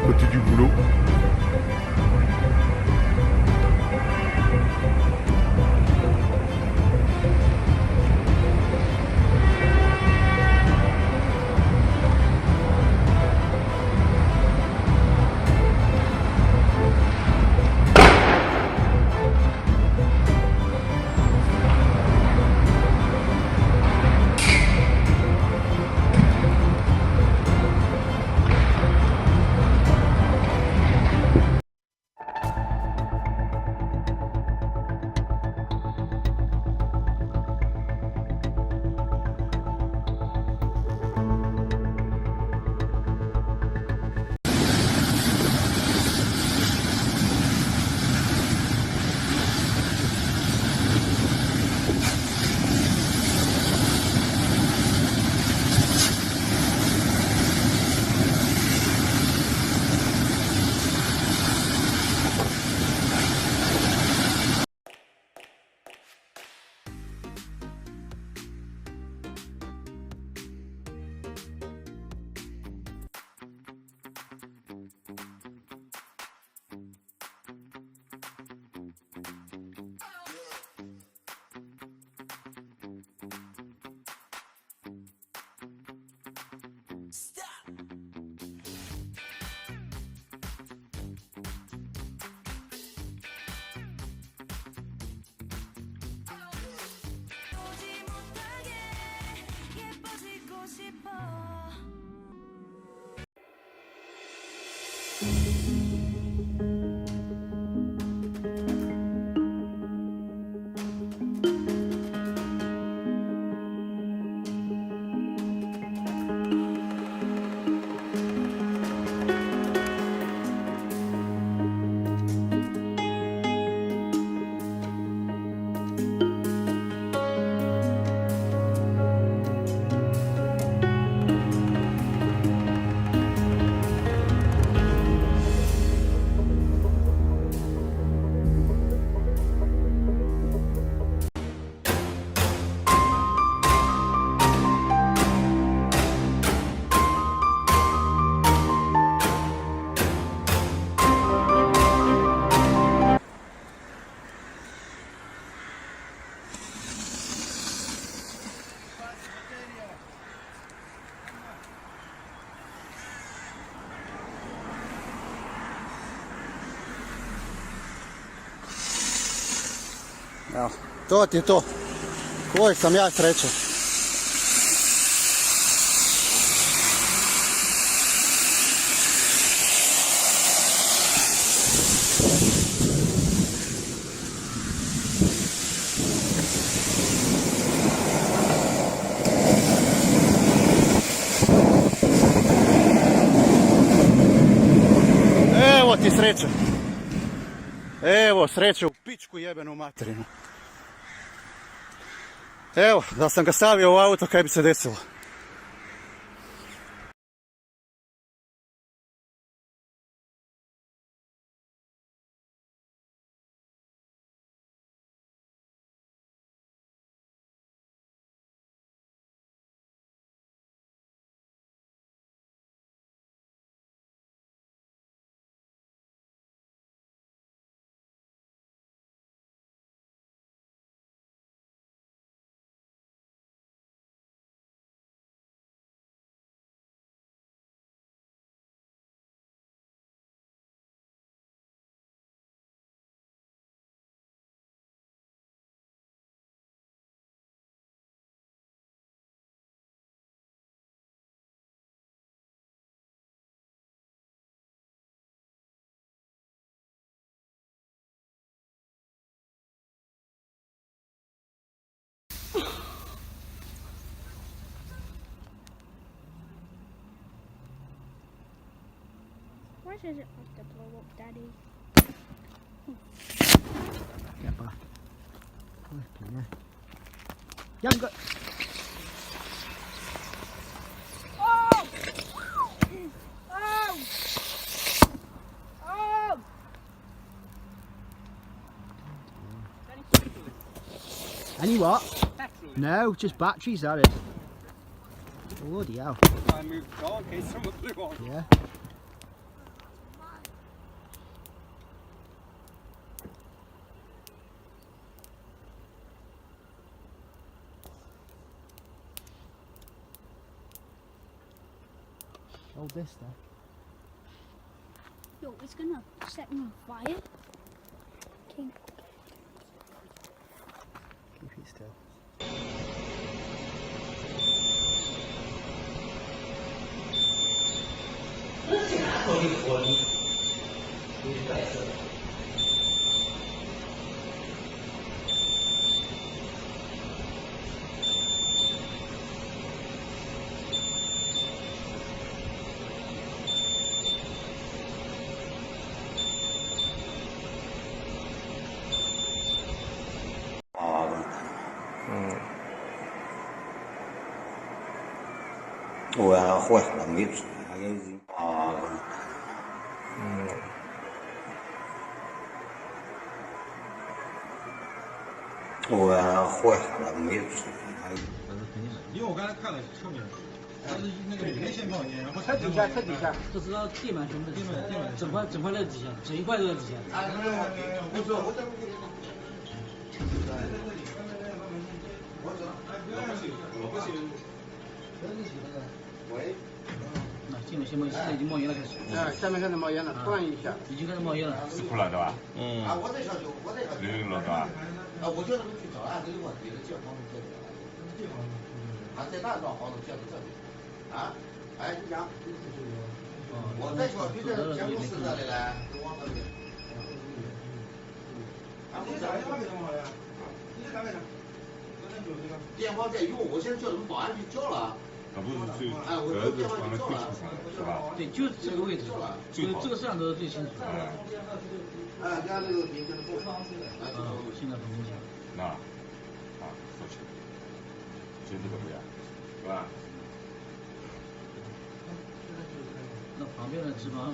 Côté du boulot. Evo, to ti je to. Koji sam ja srećan. Evo ti sreća. Evo sreće u pičku jebenu materinu. Evo, da sam ga stavio u auto, kaj bi se desilo. Why does it have to blow up, Daddy? Get back. Flipping yeah. You haven't got. Oh! Oh! Oh! Any what? No, just batteries, that is. Bloody hell. I moved the car in case someone blew on. Yeah. Hold this there. Yo, it's gonna set me on fire. Okay. Keep it still.我坏了没纸，还给啊，我坏了没纸，还。因为我刚才看了侧面，它是那个里面先放烟，然后它底下，都知道垫满全部的垫满整块在底下，整一块都在底下。我说我在这里。我不行。喂。那现在现在已经冒烟了，开始。下面开始冒烟了，突然一下。已经开始冒烟了。是哭了对吧？啊，我在小区，我在小区。溜了对吧？啊，我叫他们去找啊，这个问题的解放这里。啊，在那幢房子建到这里。啊，哎，你讲。我在小区的监控室这里嘞，就往这里。啊，你打电话给他们好呀？你打给他。电话在用，我现在叫他们保安去叫了。那不是最，哎，我这电话放在最去叫了，是吧？对，就是这个位置，这个摄像头是最清楚的。哎，家这个明显的不好。现在很明显。那，啊，说起，就这个不一样，是吧？那旁边的地方。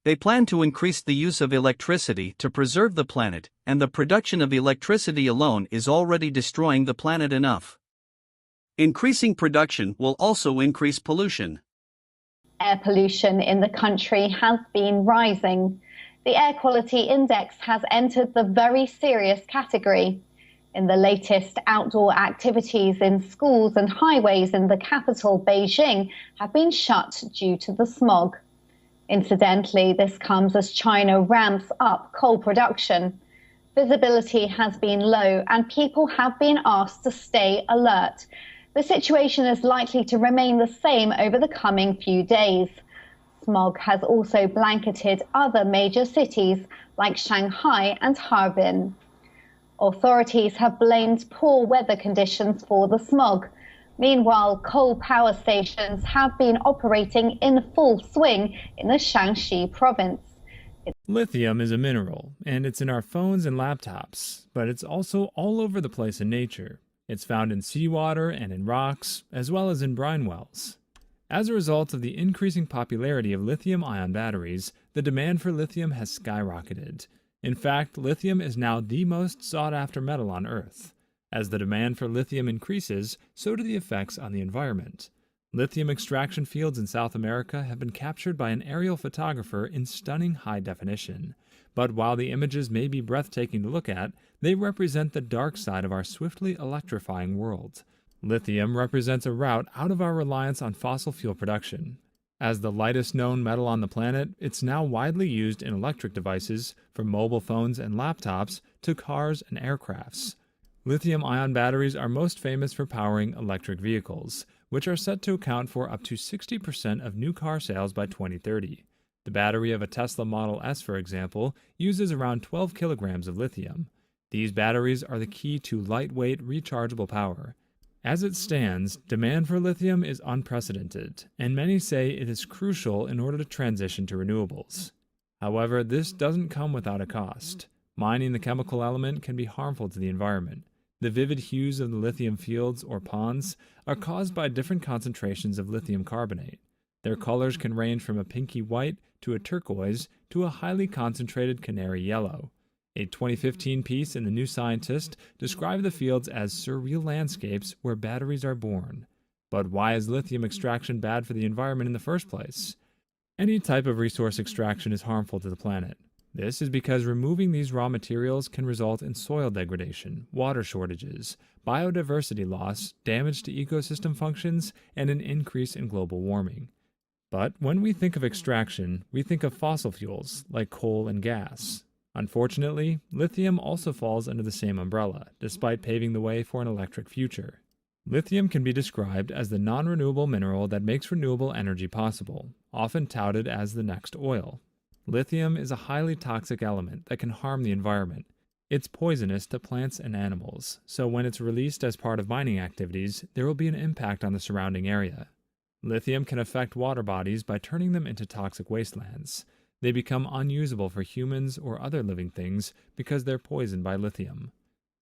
They plan to increase the use of electricity to preserve the planet, and the production of electricity alone is already destroying the planet enough. Increasing production will also increase pollution. Air pollution in the country has been rising. The air quality index has entered the very serious category. In the latest, outdoor activities in schools and highways in the capital, Beijing, have been shut due to the smog. Incidentally, this comes as China ramps up coal production. Visibility has been low and people have been asked to stay alert. The situation is likely to remain the same over the coming few days. Smog has also blanketed other major cities like Shanghai and Harbin. Authorities have blamed poor weather conditions for the smog. Meanwhile, coal power stations have been operating in full swing in the Shaanxi province. Lithium is a mineral, and it's in our phones and laptops, but it's also all over the place in nature. It's found in seawater and in rocks, as well as in brine wells. As a result of the increasing popularity of lithium-ion batteries, the demand for lithium has skyrocketed. In fact, lithium is now the most sought-after metal on Earth. As the demand for lithium increases, so do the effects on the environment. Lithium extraction fields in South America have been captured by an aerial photographer in stunning high definition. But while the images may be breathtaking to look at, they represent the dark side of our swiftly electrifying world. Lithium represents a route out of our reliance on fossil fuel production. As the lightest known metal on the planet, it's now widely used in electric devices, from mobile phones and laptops to cars and aircrafts. Lithium-ion batteries are most famous for powering electric vehicles, which are set to account for up to 60% of new car sales by 2030. The battery of a Tesla Model S, for example, uses around 12 kilograms of lithium. These batteries are the key to lightweight, rechargeable power. As it stands, demand for lithium is unprecedented, and many say it is crucial in order to transition to renewables. However, this doesn't come without a cost. Mining the chemical element can be harmful to the environment. The vivid hues of the lithium fields, or ponds, are caused by different concentrations of lithium carbonate. Their colors can range from a pinky white to a turquoise to a highly concentrated canary yellow. A 2015 piece in The New Scientist described the fields as surreal landscapes where batteries are born. But why is lithium extraction bad for the environment in the first place? Any type of resource extraction is harmful to the planet. This is because removing these raw materials can result in soil degradation, water shortages, biodiversity loss, damage to ecosystem functions, and an increase in global warming. But when we think of extraction, we think of fossil fuels like coal and gas. Unfortunately, lithium also falls under the same umbrella, despite paving the way for an electric future. Lithium can be described as the non-renewable mineral that makes renewable energy possible, often touted as the next oil. Lithium is a highly toxic element that can harm the environment. It's poisonous to plants and animals, so when it's released as part of mining activities, there will be an impact on the surrounding area. Lithium can affect water bodies by turning them into toxic wastelands. They become unusable for humans or other living things because they're poisoned by lithium.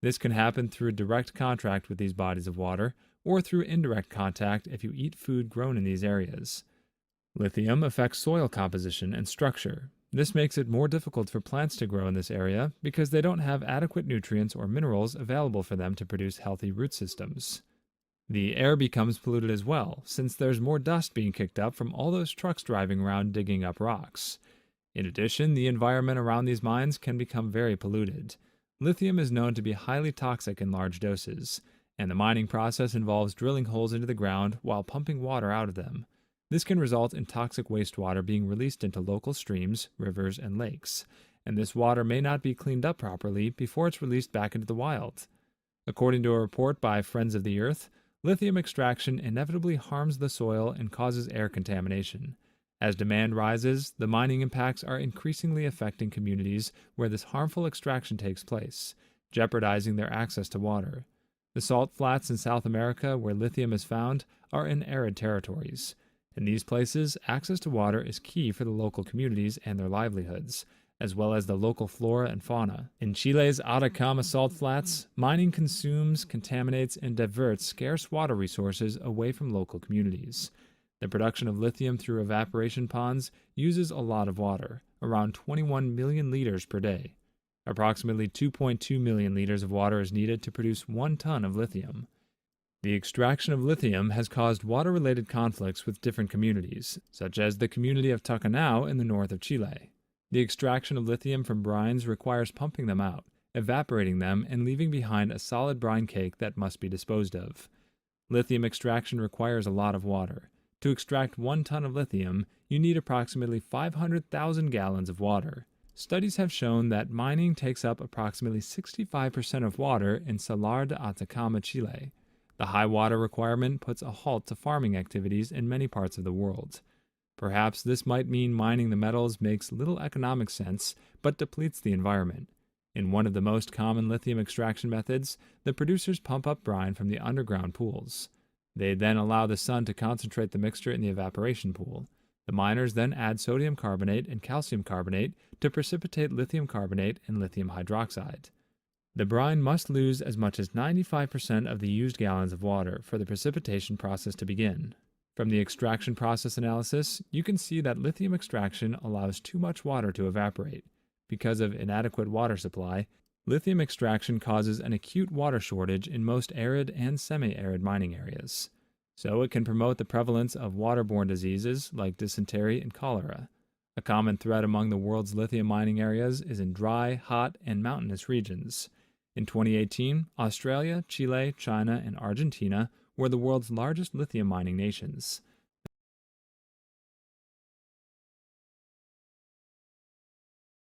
This can happen through direct contact with these bodies of water, or through indirect contact if you eat food grown in these areas. Lithium affects soil composition and structure. This makes it more difficult for plants to grow in this area because they don't have adequate nutrients or minerals available for them to produce healthy root systems. The air becomes polluted as well, since there's more dust being kicked up from all those trucks driving around digging up rocks. In addition, the environment around these mines can become very polluted. Lithium is known to be highly toxic in large doses, and the mining process involves drilling holes into the ground while pumping water out of them. This can result in toxic wastewater being released into local streams, rivers, and lakes, and this water may not be cleaned up properly before it's released back into the wild. According to a report by Friends of the Earth, lithium extraction inevitably harms the soil and causes air contamination. As demand rises, the mining impacts are increasingly affecting communities where this harmful extraction takes place, jeopardizing their access to water. The salt flats in South America where lithium is found are in arid territories. In these places, access to water is key for the local communities and their livelihoods, as well as the local flora and fauna. In Chile's Atacama salt flats, mining consumes, contaminates, and diverts scarce water resources away from local communities. The production of lithium through evaporation ponds uses a lot of water, around 21 million liters per day. Approximately 2.2 million liters of water is needed to produce 1 ton of lithium. The extraction of lithium has caused water-related conflicts with different communities, such as the community of Tacanao in the north of Chile. The extraction of lithium from brines requires pumping them out, evaporating them, and leaving behind a solid brine cake that must be disposed of. Lithium extraction requires a lot of water. To extract 1 ton of lithium, you need approximately 500,000 gallons of water. Studies have shown that mining takes up approximately 65% of water in Salar de Atacama, Chile. The high water requirement puts a halt to farming activities in many parts of the world. Perhaps this might mean mining the metals makes little economic sense, but depletes the environment. In one of the most common lithium extraction methods, the producers pump up brine from the underground pools. They then allow the sun to concentrate the mixture in the evaporation pool. The miners then add sodium carbonate and calcium carbonate to precipitate lithium carbonate and lithium hydroxide. The brine must lose as much as 95% of the used gallons of water for the precipitation process to begin. From the extraction process analysis, you can see that lithium extraction allows too much water to evaporate. Because of inadequate water supply, lithium extraction causes an acute water shortage in most arid and semi-arid mining areas. So it can promote the prevalence of waterborne diseases like dysentery and cholera. A common threat among the world's lithium mining areas is in dry, hot, and mountainous regions. In 2018, Australia, Chile, China, and Argentina were the world's largest lithium mining nations.